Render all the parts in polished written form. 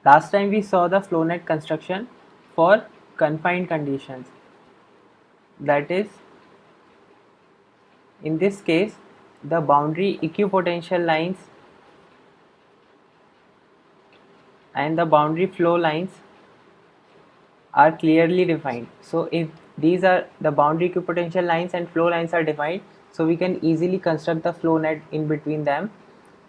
Last time we saw the flow net construction for confined conditions. That is, in this case, the boundary equipotential lines and the boundary flow lines are clearly defined. So if these are the boundary equipotential lines and flow lines are defined, so we can easily construct the flow net in between them.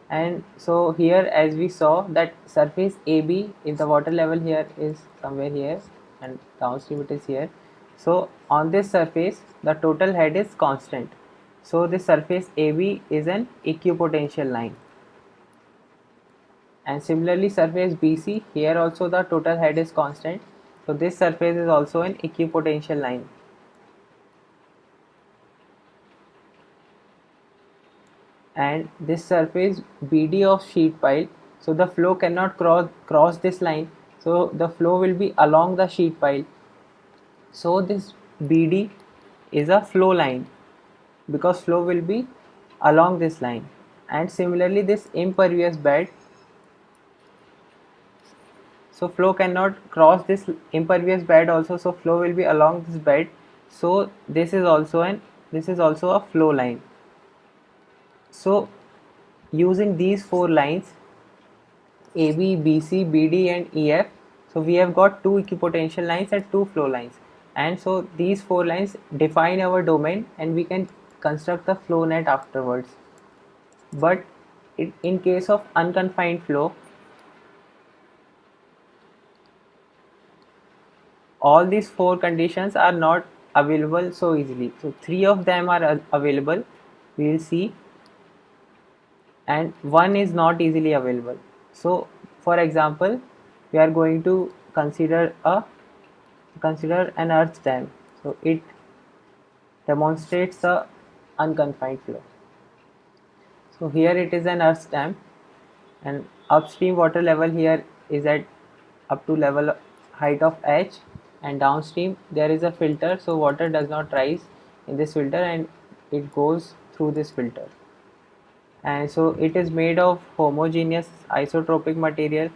And so here, as we saw, that surface AB, if the water level here is somewhere here and downstream it is here, so on this surface the total head is constant. So this surface AB is an equipotential line. And similarly surface BC, here also the total head is constant, so this surface is also an equipotential line. And this surface BD of sheet pile, so the flow cannot cross this line, so the flow will be along the sheet pile. So this BD is a flow line because flow will be along this line. And similarly this impervious bed, so flow cannot cross this impervious bed also, so flow will be along this bed, so this is also a flow line. So using these four lines AB, BC, BD and EF, so we have got two equipotential lines and two flow lines, and so these four lines define our domain and we can construct the flow net afterwards. But in case of unconfined flow, all these four conditions are not available so easily. So three of them are available, we will see, and one is not easily available. So for example, we are going to consider an earth dam. So it demonstrates the unconfined flow. So here it is an earth dam, and upstream water level here is at up to level height of H, and downstream there is a filter, so water does not rise in this filter and it goes through this filter. And so it is made of homogeneous isotropic material.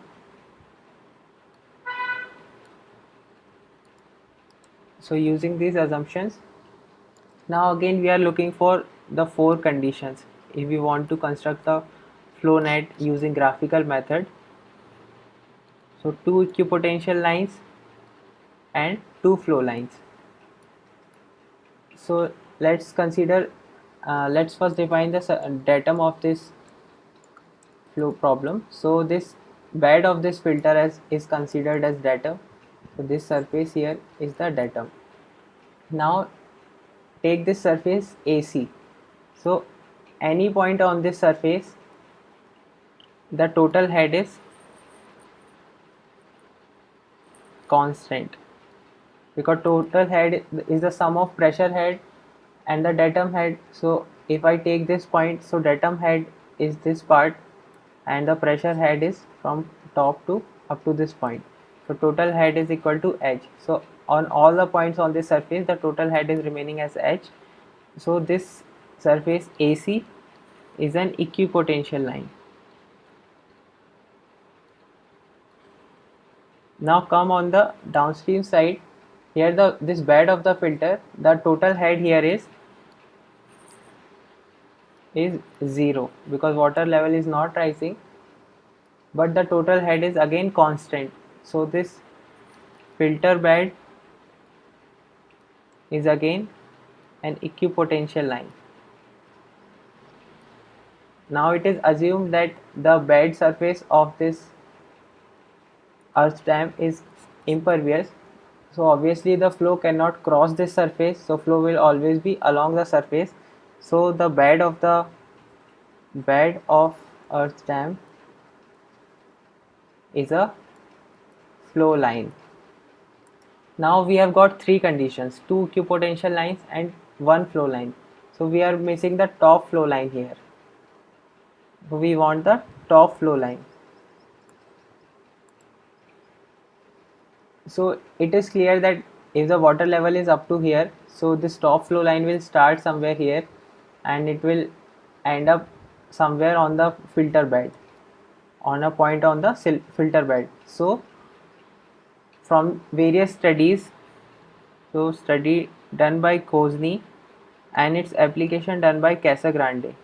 So using these assumptions, now again we are looking for the four conditions if we want to construct the flow net using graphical method. So two equipotential lines and two flow lines. So let's consider, let's first define the datum of this flow problem. So this bed of this filter is considered as datum. So this surface here is the datum. Now take this surface AC. So any point on this surface, the total head is constant, because total head is the sum of pressure head and the datum head. So if I take this point, so datum head is this part and the pressure head is from top to up to this point. So total head is equal to H. So on all the points on this surface, the total head is remaining as H. So this surface AC is an equipotential line. Now come on the downstream side. Here this bed of the filter, the total head here is 0 because water level is not rising, but the total head is again constant. So this filter bed is again an equipotential line. Now it is assumed that the bed surface of this earth dam is impervious, so obviously the flow cannot cross this surface, so flow will always be along the surface. So the bed of earth dam is a flow line. Now we have got three conditions, two equipotential lines and one flow line. So we are missing the top flow line here. So we want the top flow line. So it is clear that if the water level is up to here, so this top flow line will start somewhere here and it will end up somewhere on the filter bed. on a point on the filter bed. So from various studies, so study done by Kozny and its application done by Casagrande.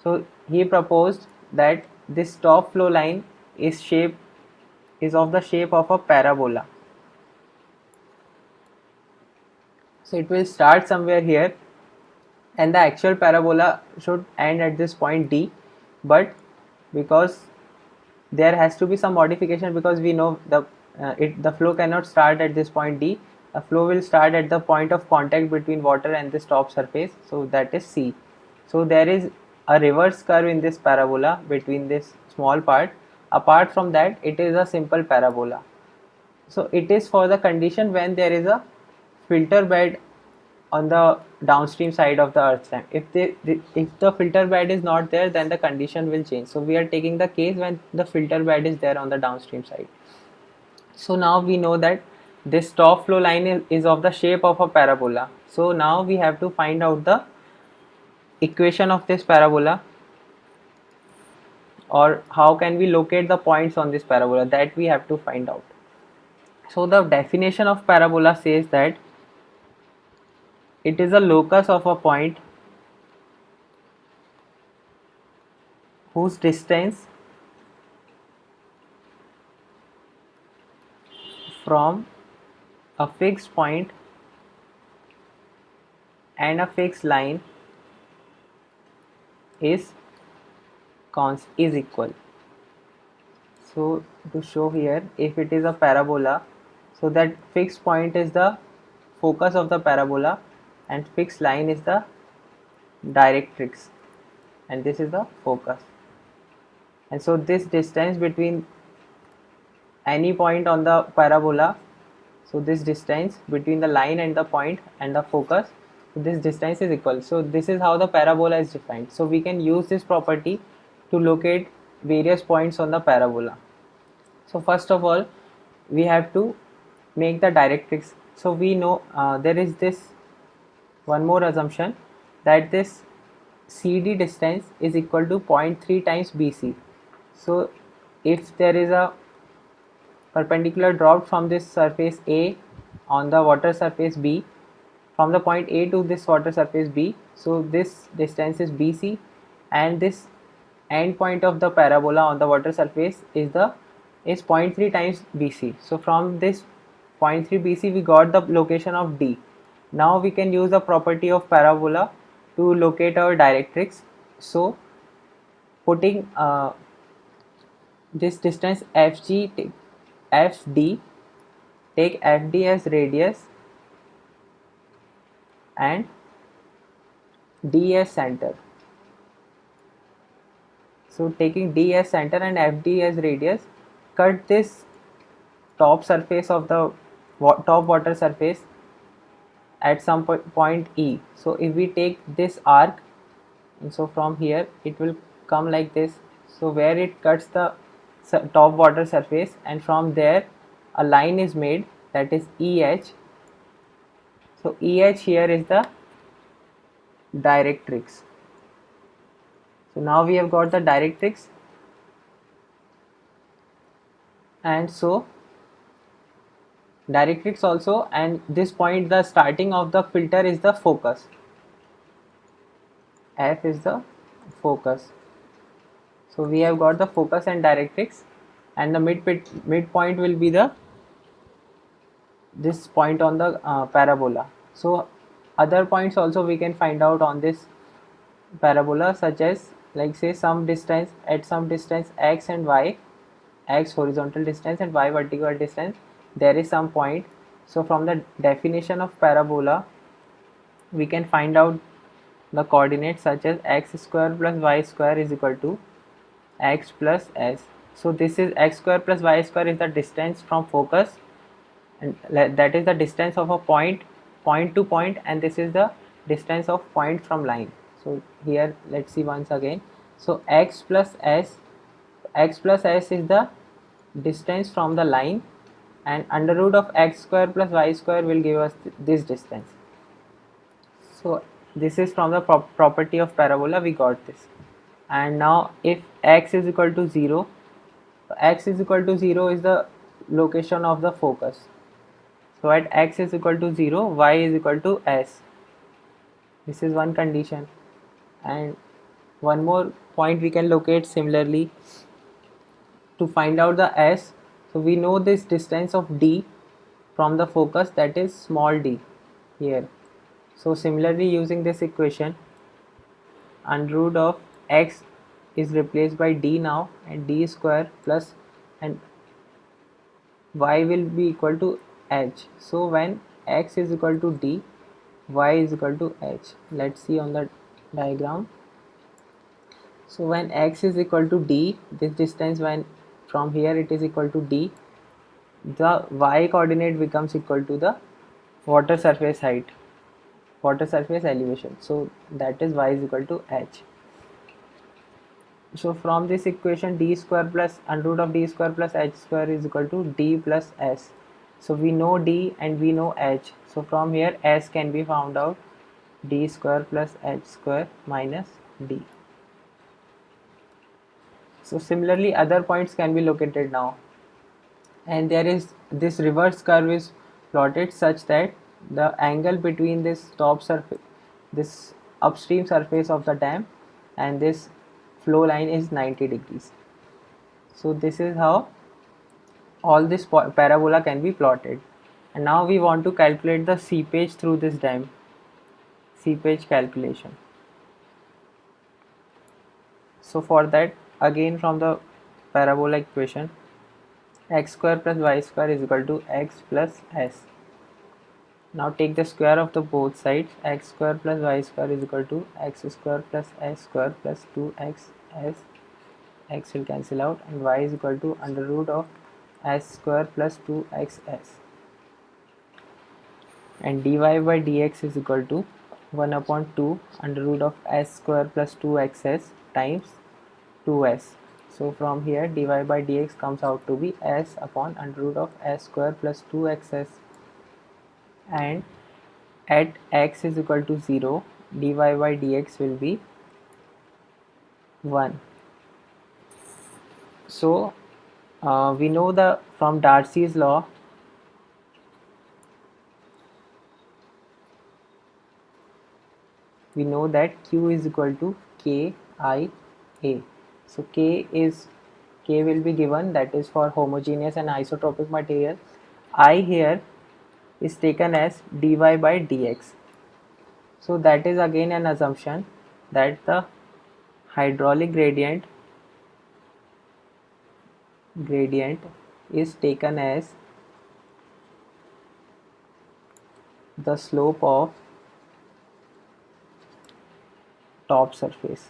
So he proposed that this top flow line is of the shape of a parabola. So it will start somewhere here and the actual parabola should end at this point D, but because there has to be some modification, because we know the flow cannot start at this point D. The flow will start at the point of contact between water and this top surface, so that is C. So there is a reverse curve in this parabola between this small part. Apart from that, it is a simple parabola. So it is for the condition when there is a filter bed on the downstream side of the earth stem. If the filter bed is not there, then the condition will change. So we are taking the case when the filter bed is there on the downstream side. So now we know that this top flow line is of the shape of a parabola. So now we have to find out the equation of this parabola, or how can we locate the points on this parabola, that we have to find out. So the definition of parabola says that it is a locus of a point whose distance from a fixed point and a fixed line is equal. So to show here, if it is a parabola, so that fixed point is the focus of the parabola and fixed line is the directrix, and this is the focus. And so this distance between any point on the parabola, so this distance between the line and the point and the focus, this distance is equal. So this is how the parabola is defined. So we can use this property to locate various points on the parabola. So first of all, we have to make the directrix. So we know there is this one more assumption, that this CD distance is equal to 0.3 times BC. So if there is a perpendicular drop from this surface A on the water surface B, from the point A to this water surface B, so this distance is BC, and this end point of the parabola on the water surface is 0.3 times BC. So from this 0.3 BC we got the location of D. Now we can use the property of parabola to locate our directrix. So putting this distance FD, take FD as radius and D as center. So taking D as center and FD as radius, cut this top surface of the top water surface at some point E. So if we take this arc, and so from here it will come like this, so where it cuts the top water surface, and from there a line is made, that is EH. So EH here is the directrix. So now we have got the directrix, and so directrix also, and this point, the starting of the filter, is the focus. F is the focus. So we have got the focus and directrix, and the midpoint will be this point on the parabola. So other points also we can find out on this parabola, such as, like say, some distance, at some distance x and y, x horizontal distance and y vertical distance, there is some point. So from the definition of parabola we can find out the coordinates, such as x square plus y square is equal to x plus s. So this is x square plus y square is the distance from focus, and that is the distance of a point to point, and this is the distance of point from line. So here let's see once again. So x plus s is the distance from the line, and under root of x square plus y square will give us this distance. So this is from the property of parabola we got this. And now if x is equal to 0, x is equal to 0 is the location of the focus. So at x is equal to 0, y is equal to s. This is one condition. And one more point we can locate similarly to find out the s. So we know this distance of d from the focus, that is small d here. So similarly, using this equation, under root of x is replaced by d now, and d square plus, and y will be equal to h. So when x is equal to d, y is equal to h. Let's see on the diagram. So when x is equal to d, this distance, when from here it is equal to d, the y coordinate becomes equal to the water surface height, water surface elevation. So that is y is equal to h. So from this equation, d square plus under root of d square plus h square is equal to d plus s. So we know d and we know h. So from here s can be found out, d square plus h square minus d. So similarly other points can be located now, and there is this reverse curve is plotted such that the angle between this top surface, this upstream surface of the dam, and this flow line is 90 degrees. So this is how all this parabola can be plotted. And now we want to calculate the seepage through this dam, seepage calculation. So for that, again from the parabola equation, x square plus y square is equal to x plus s. Now take the square of the both sides. X square plus y square is equal to x square plus s square plus 2x s. X will cancel out, and y is equal to under root of s square plus 2xs. And dy by dx is equal to 1 upon 2 under root of s square plus 2xs times 2s. So from here dy by dx comes out to be s upon under root of s square plus 2xs. And at x is equal to 0, dy by dx will be 1. So we know the from Darcy's law, we know that q is equal to k I a. So k will be given, that is for homogeneous and isotropic material. I here is taken as dy by dx. So that is again an assumption that the hydraulic gradient is taken as the slope of top surface.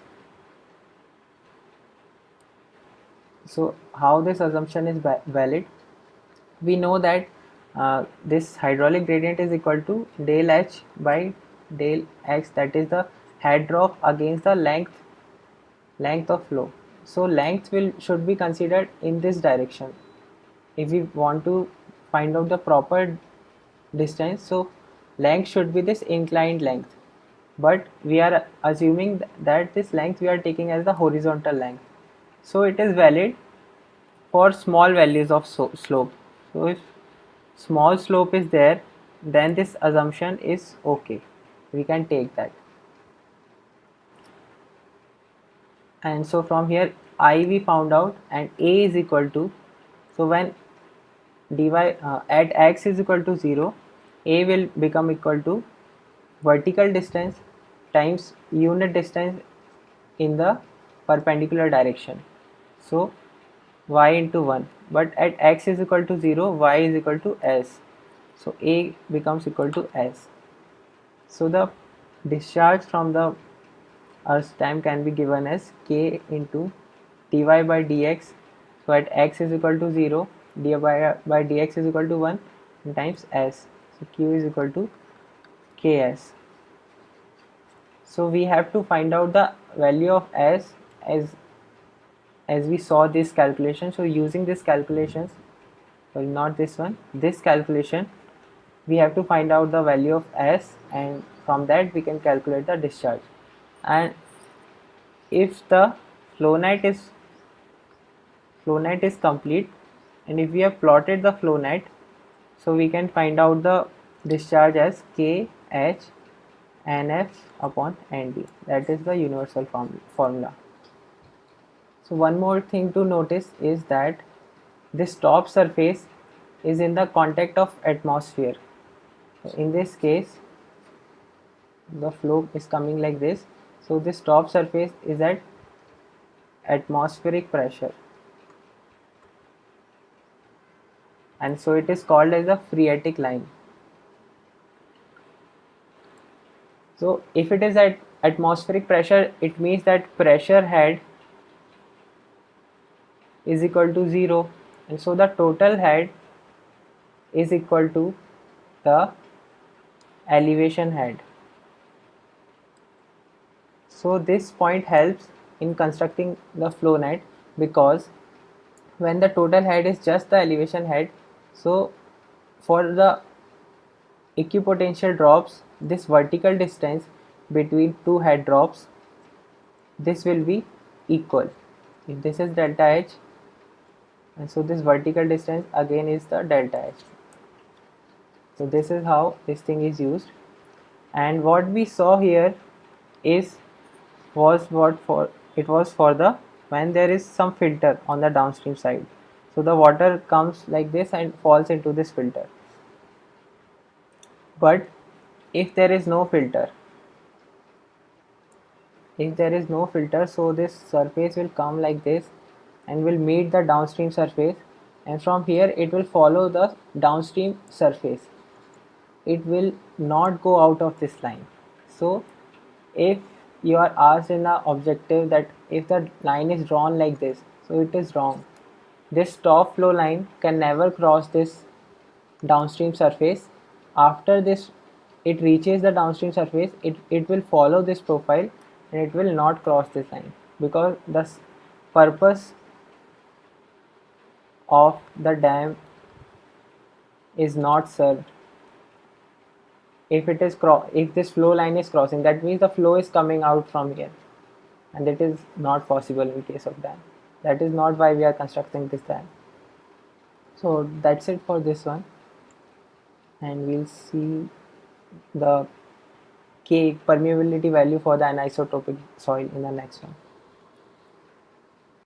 So how this assumption is valid? We know that this hydraulic gradient is equal to del h by del x, that is the head drop against the length of flow. So length should be considered in this direction if we want to find out the proper distance. So length should be this inclined length, but we are assuming that this length we are taking as the horizontal length. So it is valid for small values of slope. So if small slope is there, then this assumption is okay, we can take that. And so from here I we found out, and a is equal to, so when dy at x is equal to 0, a will become equal to vertical distance times unit distance in the perpendicular direction, so y into 1. But at x is equal to 0, y is equal to s, so a becomes equal to s. So the discharge from the Earth's dam can be given as k into dy by dx. So at x is equal to 0, dy by dx is equal to 1 times s, so q is equal to ks. So we have to find out the value of s as we saw this calculation. So using this calculations, well, not this one, this calculation, we have to find out the value of s, and from that we can calculate the discharge. And if the flow net is complete, and if we have plotted the flow net, so we can find out the discharge as K H Nf upon Nd. That is the universal formula. So one more thing to notice is that this top surface is in the contact of atmosphere. So in this case, the flow is coming like this. So this top surface is at atmospheric pressure, and so it is called as a phreatic line. So if it is at atmospheric pressure, it means that pressure head is equal to 0, and so the total head is equal to the elevation head. So this point helps in constructing the flow net, because when the total head is just the elevation head, so for the equipotential drops, this vertical distance between two head drops, this will be equal. If this is delta H, and so this vertical distance again is the delta H. So this is how this thing is used, and what we saw here was for the when there is some filter on the downstream side. So the water comes like this and falls into this filter. But if there is no filter, so this surface will come like this and will meet the downstream surface, and from here it will follow the downstream surface. It will not go out of this line. So if you are asked in the objective that if the line is drawn like this, so it is wrong. This top flow line can never cross this downstream surface. After this it reaches the downstream surface, it will follow this profile and it will not cross this line, because the purpose of the dam is not served. If this flow line is crossing, that means the flow is coming out from here, and it is not possible in case of dam. That is not why we are constructing this dam. So that's it for this one, and we'll see the K permeability value for the anisotropic soil in the next one.